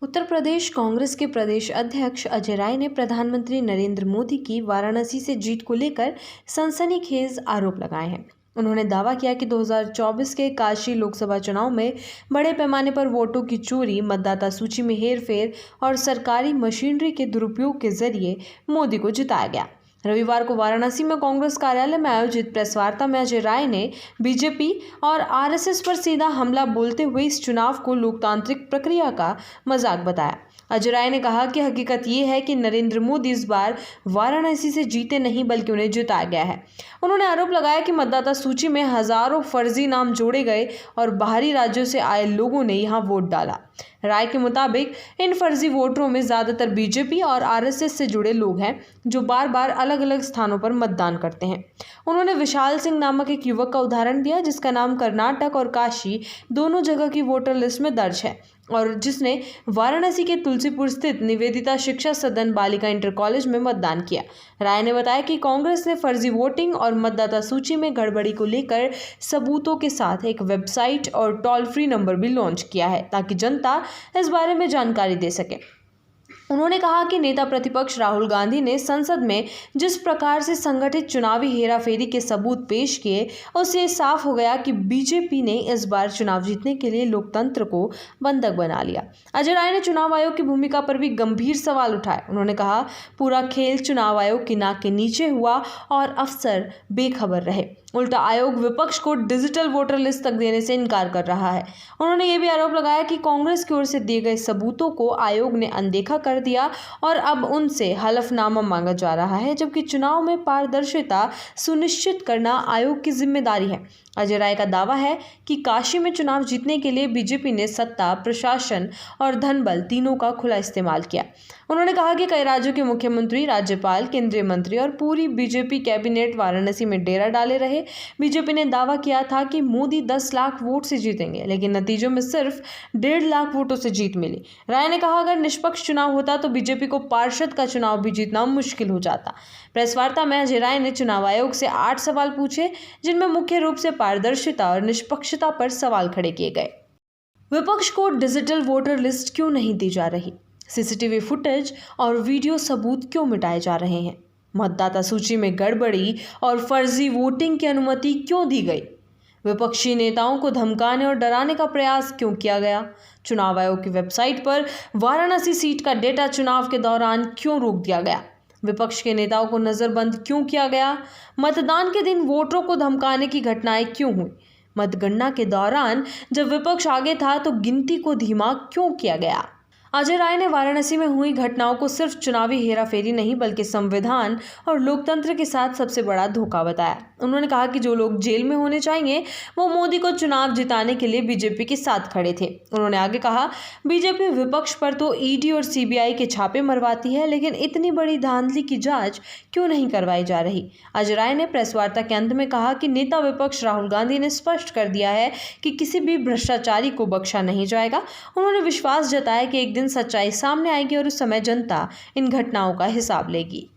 उत्तर प्रदेश कांग्रेस के प्रदेश अध्यक्ष अजय राय ने प्रधानमंत्री नरेंद्र मोदी की वाराणसी से जीत को लेकर सनसनीखेज आरोप लगाए हैं। उन्होंने दावा किया कि 2024 के काशी लोकसभा चुनाव में बड़े पैमाने पर वोटों की चोरी, मतदाता सूची में हेरफेर और सरकारी मशीनरी के दुरुपयोग के जरिए मोदी को जिताया गया। रविवार को वाराणसी में कांग्रेस कार्यालय में आयोजित प्रेस वार्ता में अजय राय ने बीजेपी और आरएसएस पर सीधा हमला बोलते हुए इस चुनाव को लोकतांत्रिक प्रक्रिया का मजाक बताया। अजय राय ने कहा कि हकीकत ये है कि नरेंद्र मोदी इस बार वाराणसी से जीते नहीं बल्कि उन्हें जिताया गया है। उन्होंने आरोप लगाया कि मतदाता सूची में हजारों फर्जी नाम जोड़े गए और बाहरी राज्यों से आए लोगों ने यहां वोट डाला। राय के मुताबिक इन फर्जी वोटरों में ज्यादातर बीजेपी और आरएसएस से जुड़े लोग हैं जो बार बार अलग अलग स्थानों पर मतदान करते हैं। उन्होंने विशाल सिंह नामक एक युवक का उदाहरण दिया जिसका नाम कर्नाटक और काशी दोनों जगह की वोटर लिस्ट में दर्ज है और जिसने वाराणसी के तुलसीपुर स्थित निवेदिता शिक्षा सदन बालिका इंटर कॉलेज में मतदान किया। राय ने बताया कि कांग्रेस ने फर्जी वोटिंग और मतदाता सूची में गड़बड़ी को लेकर सबूतों के साथ एक वेबसाइट और टोल फ्री नंबर भी लॉन्च किया है ताकि जनता इस बारे में जानकारी दे सके। उन्होंने कहा कि नेता प्रतिपक्ष राहुल गांधी ने संसद में जिस प्रकार से संगठित चुनावी हेराफेरी के सबूत पेश किए, उससे साफ हो गया कि बीजेपी ने इस बार चुनाव जीतने के लिए लोकतंत्र को बंधक बना लिया। अजय राय ने चुनाव आयोग की भूमिका पर भी गंभीर सवाल उठाए। उन्होंने कहा, पूरा खेल चुनाव आयोग की नाक के नीचे हुआ और अफसर बेखबर रहे। उल्टा आयोग विपक्ष को डिजिटल वोटर लिस्ट तक देने से इनकार कर रहा है। उन्होंने ये भी आरोप लगाया कि कांग्रेस की ओर से दिए गए सबूतों को आयोग ने अनदेखा कर दिया और अब उनसे हलफनामा मांगा जा रहा है, जबकि चुनाव में पारदर्शिता सुनिश्चित करना आयोग की जिम्मेदारी है। अजय राय का दावा है कि काशी में चुनाव जीतने के लिए बीजेपी ने सत्ता, प्रशासन और धनबल तीनों का खुला इस्तेमाल किया। उन्होंने कहा कि कई राज्यों के मुख्यमंत्री, राज्यपाल, केंद्रीय मंत्री और पूरी बीजेपी कैबिनेट वाराणसी में डेरा डाले रहे। बीजेपी ने दावा किया था कि मोदी 10 लाख वोट से जीतेंगे, लेकिन नतीजों में सिर्फ 1.5 लाख वोटों से जीत मिली। राय ने कहा, अगर निष्पक्ष चुनाव होता तो बीजेपी को पार्षद का चुनाव भी जीतना मुश्किल हो जाता। प्रेस वार्ता में अजय राय ने चुनाव आयोग से 8 सवाल पूछे, जिनमें मुख्य रूप से पारदर्शिता और निष्पक्षता पर सवाल खड़े किए गए। विपक्ष को डिजिटल वोटर लिस्ट क्यों नहीं दी जा रही? सीसीटीवी फुटेज और वीडियो सबूत क्यों मिटाए जा रहे हैं? मतदाता सूची में गड़बड़ी और फर्जी वोटिंग की अनुमति क्यों दी गई? विपक्षी नेताओं को धमकाने और डराने का प्रयास क्यों किया गया? चुनाव आयोग की वेबसाइट पर वाराणसी सीट का डेटा चुनाव के दौरान क्यों रोक दिया गया? विपक्ष के नेताओं को नजरबंद क्यों किया गया? मतदान के दिन वोटरों को धमकाने की घटनाएं क्यों हुई? मतगणना के दौरान जब विपक्ष आगे था तो गिनती को धीमा क्यों किया गया? अजय राय ने वाराणसी में हुई घटनाओं को सिर्फ चुनावी हेराफेरी नहीं बल्कि संविधान और लोकतंत्र के साथ सबसे बड़ा धोखा बताया। उन्होंने कहा कि जो लोग जेल में होने चाहिए वो मोदी को चुनाव जिताने के लिए बीजेपी के साथ खड़े थे। उन्होंने आगे कहा, बीजेपी विपक्ष पर तो ईडी और सीबीआई के छापे मरवाती है, लेकिन इतनी बड़ी धांधली की जांच क्यों नहीं करवाई जा रही? अजय राय ने प्रेस वार्ता के अंत में कहा कि नेता विपक्ष राहुल गांधी ने स्पष्ट कर दिया है कि किसी भी भ्रष्टाचारी को बख्शा नहीं जाएगा। उन्होंने विश्वास जताया कि एक दिन सच्चाई सामने आएगी और उस समय जनता इन घटनाओं का हिसाब लेगी।